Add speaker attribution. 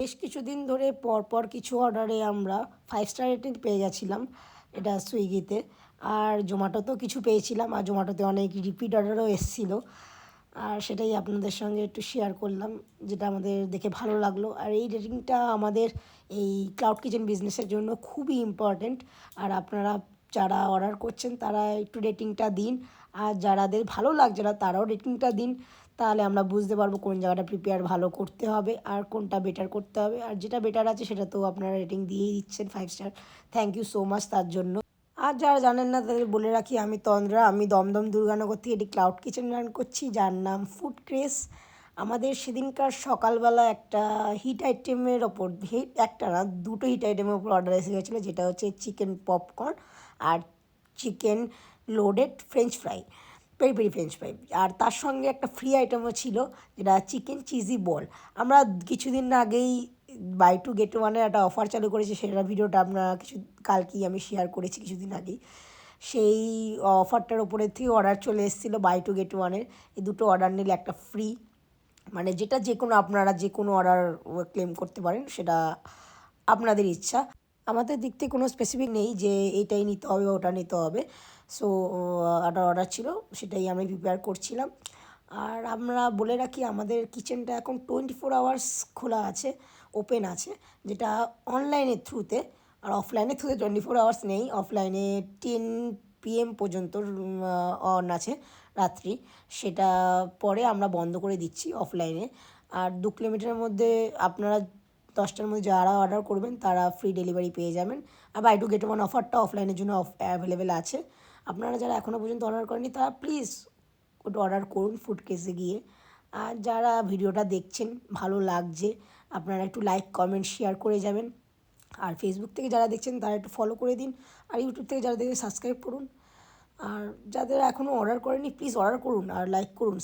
Speaker 1: বেশ কিছুদিন ধরে পরপর কিছু অর্ডারে আমরা 5 স্টার রেটিং পেয়ে গেছিলাম, এটা সুইগিতে। আর জোম্যাটোতেও কিছু পেয়েছিলাম, আর জোম্যাটোতে অনেক রিপিট অর্ডারও এসেছিলো। আর সেটাই আপনাদের সঙ্গে একটু শেয়ার করলাম, যেটা আমাদের দেখে ভালো লাগলো। আর এই রেটিংটা আমাদের এই ক্লাউড কিচেন বিজনেসের জন্য খুবই ইম্পর্ট্যান্ট। আর আপনারা যারা অর্ডার করছেন তারা একটু রেটিংটা দিন, আর যারাদের ভালো লাগছে না তারাও রেটিংটা দিন। তাহলে আমরা বুঝতে পারবো কোন জায়গাটা প্রিপেয়ার ভালো করতে হবে আর কোনটা বেটার করতে হবে। আর যেটা বেটার আছে সেটা তো আপনারা রেটিং দিয়েই দিচ্ছেন 5 star. Thank you so much তার জন্য। আর যারা জানেন না তাদের বলে রাখি, আমি তন্দ্রা, আমি দমদম দুর্গানগর থেকে এটি ক্লাউড কিচেন রান করছি, যার নাম ফুড ক্রেস। আমাদের সেদিনকার সকালবেলা একটা হিট আইটেমের ওপর, একটা না দুটো হিট আইটেমের ওপর অর্ডার এসে গেছিলো, যেটা হচ্ছে চিকেন পপকর্ন আর chicken loaded French fry, peri peri French fry. আর তার সঙ্গে একটা ফ্রি আইটেমও ছিল, যেটা চিকেন চিজি বল। আমরা কিছুদিন আগেই বাই টু গেট ওয়ানের একটা অফার চালু করেছি, সেটার ভিডিওটা আপনারা কালকেই আমি শেয়ার করেছি কিছুদিন আগেই। সেই অফারটার ওপরে থেকে অর্ডার চলে এসেছিলো বাই টু গেট ওয়ানের। এই দুটো অর্ডার নিলে একটা ফ্রি, মানে যেটা যে কোনো আপনারা যে কোনো অর্ডার ক্লেম করতে পারেন, সেটা আপনাদের ইচ্ছা। আমাদের দিক থেকে কোনো স্পেসিফিক নেই যে এইটাই নিতে হবে ওটা নিতে হবে। সো একটা অর্ডার ছিল, সেটাই আমি প্রিপেয়ার করছিলাম। আর আমরা বলে রাখি, আমাদের কিচেনটা এখন 24 আওয়ার্স খোলা আছে, ওপেন আছে, যেটা অনলাইনের থ্রুতে। আর অফলাইনের থ্রুতে 24 আওয়ার্স নেই, অফলাইনে 10 PM পর্যন্ত অন আছে রাত্রি। সেটা পরে আমরা বন্ধ করে দিচ্ছি অফলাইনে। আর 2 কিলোমিটারের মধ্যে আপনারা 10টার মধ্যে যারা অর্ডার করবেন তারা ফ্রি ডেলিভারি পেয়ে যাবেন। আর বাই টু গেট ওয়ান অফারটা অফলাইনের জন্য অ্যাভেলেবেল আছে। আপনারা যারা এখনও পর্যন্ত অর্ডার করেননি তারা প্লিজ ওটা অর্ডার করুন ফুড কেসে গিয়ে। আর যারা ভিডিওটা দেখছেন ভালো লাগছে, আপনারা একটু লাইক কমেন্ট শেয়ার করে যাবেন। আর ফেসবুক থেকে যারা দেখছেন তারা একটু ফলো করে দিন। আর ইউটিউব থেকে যারা দেখছেন সাবস্ক্রাইব করুন। আর যাদের এখনও অর্ডার করেনি প্লিজ অর্ডার করুন আর লাইক করুন।